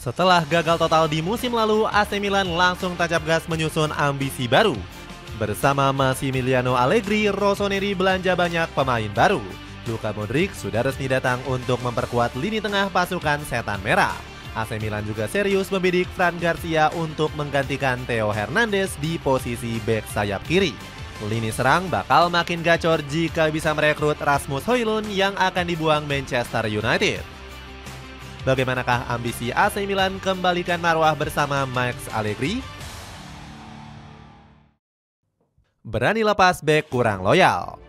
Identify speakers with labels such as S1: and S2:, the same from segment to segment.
S1: Setelah gagal total di musim lalu, AC Milan langsung tancap gas menyusun ambisi baru. Bersama Massimiliano Allegri, Rossoneri belanja banyak pemain baru. Luka Modric sudah resmi datang untuk memperkuat lini tengah pasukan Setan Merah. AC Milan juga serius membidik Fran Garcia untuk menggantikan Theo Hernandez di posisi bek sayap kiri. Lini serang bakal makin gacor jika bisa merekrut Rasmus Højlund yang akan dibuang Manchester United. Bagaimanakah ambisi AC Milan kembalikan marwah bersama Max Allegri? Berani lepas bek kurang loyal.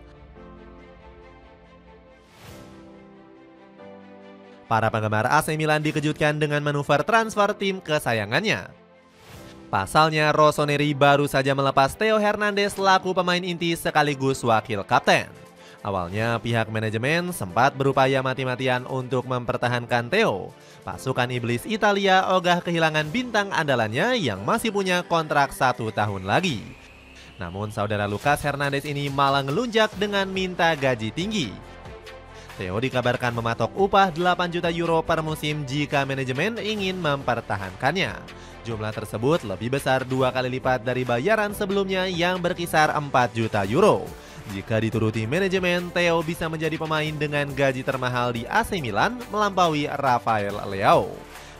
S1: Para penggemar AC Milan dikejutkan dengan manuver transfer tim kesayangannya. Pasalnya, Rossoneri baru saja melepas Theo Hernandez laku pemain inti sekaligus wakil kapten. Awalnya pihak manajemen sempat berupaya mati-matian untuk mempertahankan Theo. Pasukan iblis Italia ogah kehilangan bintang andalannya yang masih punya kontrak 1 tahun lagi. Namun saudara Lucas Hernandez ini malah ngelunjak dengan minta gaji tinggi. Theo dikabarkan mematok upah 8 juta euro per musim jika manajemen ingin mempertahankannya. Jumlah tersebut lebih besar 2 kali lipat dari bayaran sebelumnya yang berkisar 4 juta euro. Jika dituruti manajemen, Theo bisa menjadi pemain dengan gaji termahal di AC Milan melampaui Rafael Leao.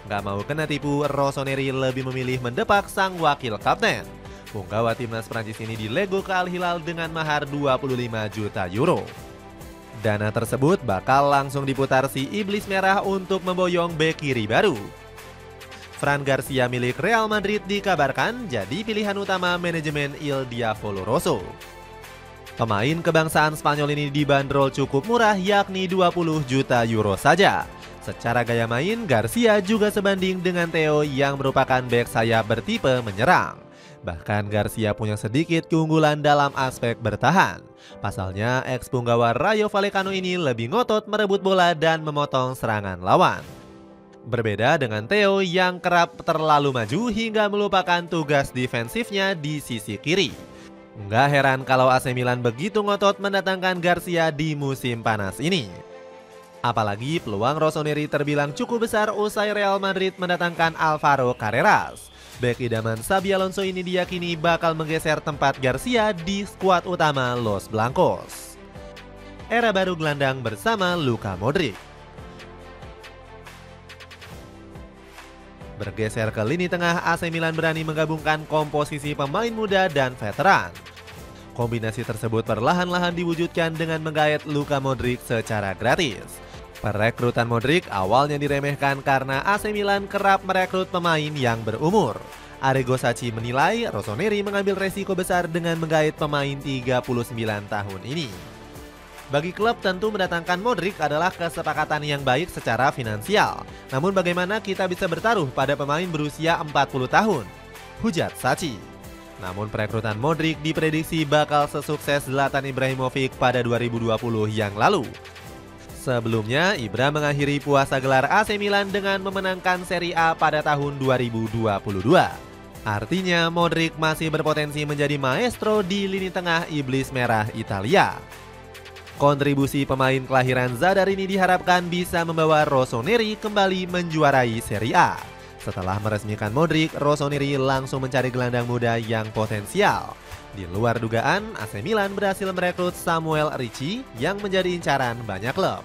S1: Gak mau kena tipu, Rossoneri lebih memilih mendepak sang wakil kapten. Punggawa timnas Prancis ini dilego ke Al Hilal dengan mahar 25 juta euro. Dana tersebut bakal langsung diputar si Iblis Merah untuk memboyong bek kiri baru. Fran Garcia milik Real Madrid dikabarkan jadi pilihan utama manajemen Il Diavolo Rosso. Pemain kebangsaan Spanyol ini dibanderol cukup murah yakni 20 juta euro saja. Secara gaya main, Garcia juga sebanding dengan Theo yang merupakan bek sayap bertipe menyerang. Bahkan Garcia punya sedikit keunggulan dalam aspek bertahan. Pasalnya, ex-punggawa Rayo Vallecano ini lebih ngotot merebut bola dan memotong serangan lawan. Berbeda dengan Theo yang kerap terlalu maju hingga melupakan tugas defensifnya di sisi kiri. Nggak heran kalau AC Milan begitu ngotot mendatangkan Garcia di musim panas ini. Apalagi peluang Rossoneri terbilang cukup besar usai Real Madrid mendatangkan Alvaro Carreras. Bek idaman Xabi Alonso ini diyakini bakal menggeser tempat Garcia di skuad utama Los Blancos. Era baru gelandang bersama Luka Modric. Bergeser ke lini tengah, AC Milan berani menggabungkan komposisi pemain muda dan veteran. Kombinasi tersebut perlahan-lahan diwujudkan dengan menggait Luka Modric secara gratis. Perekrutan Modric awalnya diremehkan karena AC Milan kerap merekrut pemain yang berumur. Arrigo Sacchi menilai Rossoneri mengambil resiko besar dengan menggait pemain 39 tahun ini. Bagi klub tentu mendatangkan Modric adalah kesepakatan yang baik secara finansial. Namun bagaimana kita bisa bertaruh pada pemain berusia 40 tahun? Hujat Sacchi. Namun perekrutan Modric diprediksi bakal sesukses Zlatan Ibrahimovic pada 2020 yang lalu. Sebelumnya, Ibra mengakhiri puasa gelar AC Milan dengan memenangkan Serie A pada tahun 2022. Artinya, Modric masih berpotensi menjadi maestro di lini tengah Iblis Merah Italia. Kontribusi pemain kelahiran Zadar ini diharapkan bisa membawa Rossoneri kembali menjuarai Serie A. Setelah meresmikan Modric, Rossoneri langsung mencari gelandang muda yang potensial. Di luar dugaan, AC Milan berhasil merekrut Samuel Ricci yang menjadi incaran banyak klub.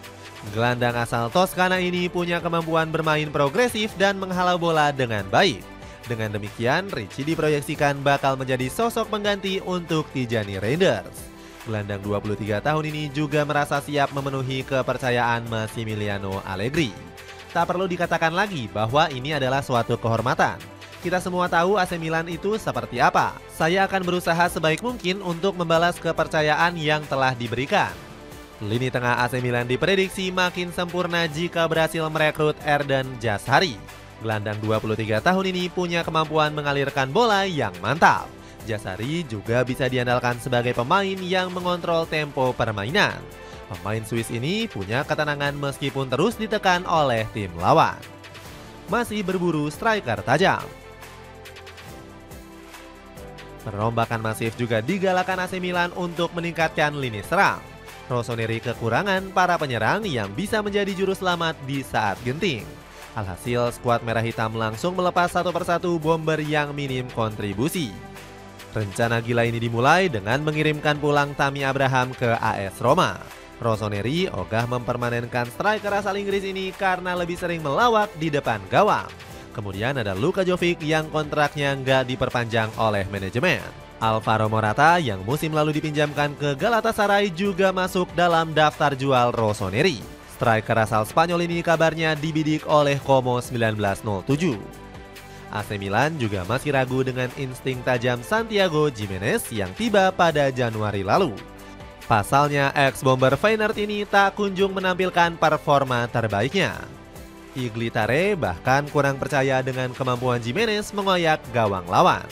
S1: Gelandang asal Toskana ini punya kemampuan bermain progresif dan menghalau bola dengan baik. Dengan demikian, Ricci diproyeksikan bakal menjadi sosok pengganti untuk Tijani Reinders. Gelandang 23 tahun ini juga merasa siap memenuhi kepercayaan Massimiliano Allegri. Tak perlu dikatakan lagi bahwa ini adalah suatu kehormatan. Kita semua tahu AC Milan itu seperti apa. Saya akan berusaha sebaik mungkin untuk membalas kepercayaan yang telah diberikan. Lini tengah AC Milan diprediksi makin sempurna jika berhasil merekrut Erdem Jashari. Gelandang 23 tahun ini punya kemampuan mengalirkan bola yang mantap. Jashari juga bisa diandalkan sebagai pemain yang mengontrol tempo permainan. Pemain Swiss ini punya ketenangan meskipun terus ditekan oleh tim lawan. Masih berburu striker tajam. Perombakan masif juga digalakan AC Milan untuk meningkatkan lini serang. Rossoneri kekurangan para penyerang yang bisa menjadi juru selamat di saat genting. Alhasil, skuad merah hitam langsung melepas satu persatu bomber yang minim kontribusi. Rencana gila ini dimulai dengan mengirimkan pulang Tammy Abraham ke AS Roma. Rossoneri ogah mempermanenkan striker asal Inggris ini karena lebih sering melawak di depan gawang. Kemudian ada Luka Jovic yang kontraknya nggak diperpanjang oleh manajemen. Alvaro Morata yang musim lalu dipinjamkan ke Galatasaray juga masuk dalam daftar jual Rossoneri. Striker asal Spanyol ini kabarnya dibidik oleh Como 1907. AC Milan juga masih ragu dengan insting tajam Santiago Gimenez yang tiba pada Januari lalu. Pasalnya, ex-bomber Feyenoord ini tak kunjung menampilkan performa terbaiknya. Iglitare bahkan kurang percaya dengan kemampuan Gimenez mengoyak gawang lawan.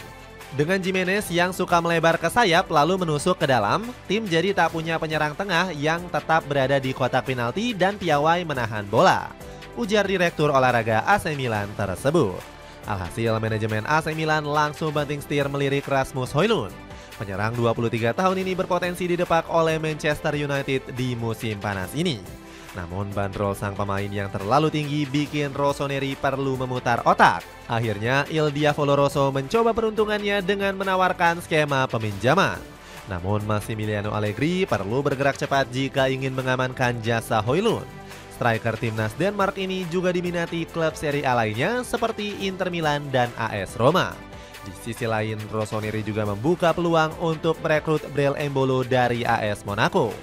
S1: Dengan Gimenez yang suka melebar ke sayap lalu menusuk ke dalam, tim jadi tak punya penyerang tengah yang tetap berada di kotak penalti dan piawai menahan bola, ujar Direktur Olahraga AC Milan tersebut. Alhasil, manajemen AC Milan langsung banting setir melirik Rasmus Højlund. Penyerang 23 tahun ini berpotensi didepak oleh Manchester United di musim panas ini. Namun bandrol sang pemain yang terlalu tinggi bikin Rossoneri perlu memutar otak. Akhirnya Il Diavolo Rosso mencoba peruntungannya dengan menawarkan skema peminjaman. Namun Massimiliano Allegri perlu bergerak cepat jika ingin mengamankan jasa Højlund. Striker timnas Denmark ini juga diminati klub Serie A lainnya seperti Inter Milan dan AS Roma. Di sisi lain, Rossoneri juga membuka peluang untuk merekrut Breel Embolo dari AS Monaco.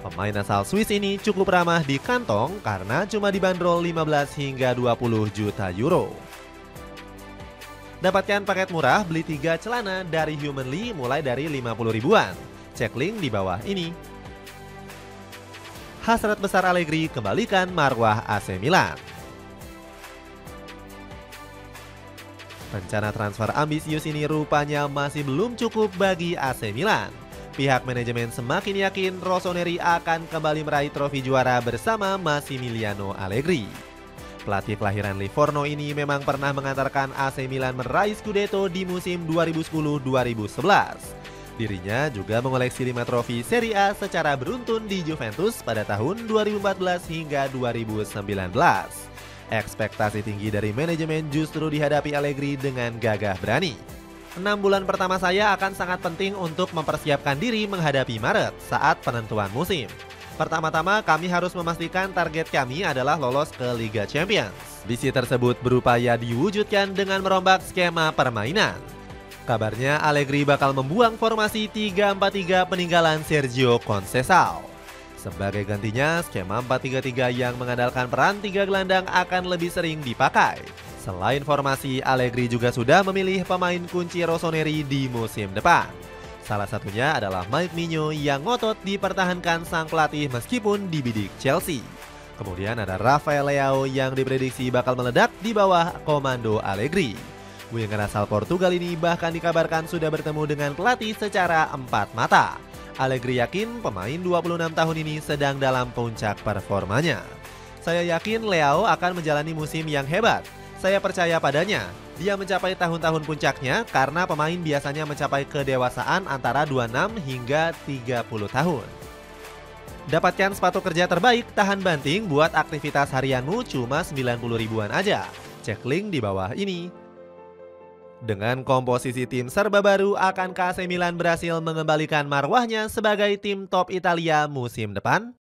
S1: Pemain asal Swiss ini cukup ramah di kantong karena cuma dibanderol 15 hingga 20 juta euro. Dapatkan paket murah beli 3 celana dari Humanly mulai dari 50 ribuan. Cek link di bawah ini. Hasrat besar Allegri kembalikan marwah AC Milan. Rencana transfer ambisius ini rupanya masih belum cukup bagi AC Milan. Pihak manajemen semakin yakin Rossoneri akan kembali meraih trofi juara bersama Massimiliano Allegri. Pelatih kelahiran Livorno ini memang pernah mengantarkan AC Milan meraih Scudetto di musim 2010-2011. Dirinya juga mengoleksi 5 trofi Serie A secara beruntun di Juventus pada tahun 2014 hingga 2019. Ekspektasi tinggi dari manajemen justru dihadapi Allegri dengan gagah berani. 6 bulan pertama saya akan sangat penting untuk mempersiapkan diri menghadapi Maret saat penentuan musim. Pertama-tama kami harus memastikan target kami adalah lolos ke Liga Champions. Visi tersebut berupaya diwujudkan dengan merombak skema permainan. Kabarnya Allegri bakal membuang formasi 3-4-3 peninggalan Sergio Conceição. Sebagai gantinya, skema 4-3-3 yang mengandalkan peran 3 gelandang akan lebih sering dipakai. Selain formasi, Allegri juga sudah memilih pemain kunci Rossoneri di musim depan. Salah satunya adalah Mike Migno yang ngotot dipertahankan sang pelatih meskipun dibidik Chelsea. Kemudian ada Rafael Leao yang diprediksi bakal meledak di bawah komando Allegri. Winger asal Portugal ini bahkan dikabarkan sudah bertemu dengan pelatih secara 4 mata. Allegri yakin pemain 26 tahun ini sedang dalam puncak performanya. Saya yakin Leao akan menjalani musim yang hebat. Saya percaya padanya. Dia mencapai tahun-tahun puncaknya karena pemain biasanya mencapai kedewasaan antara 26 hingga 30 tahun. Dapatkan sepatu kerja terbaik tahan banting buat aktivitas harianmu cuma 90 ribuan aja. Cek link di bawah ini. Dengan komposisi tim serba baru, akankah AC Milan berhasil mengembalikan marwahnya sebagai tim top Italia musim depan?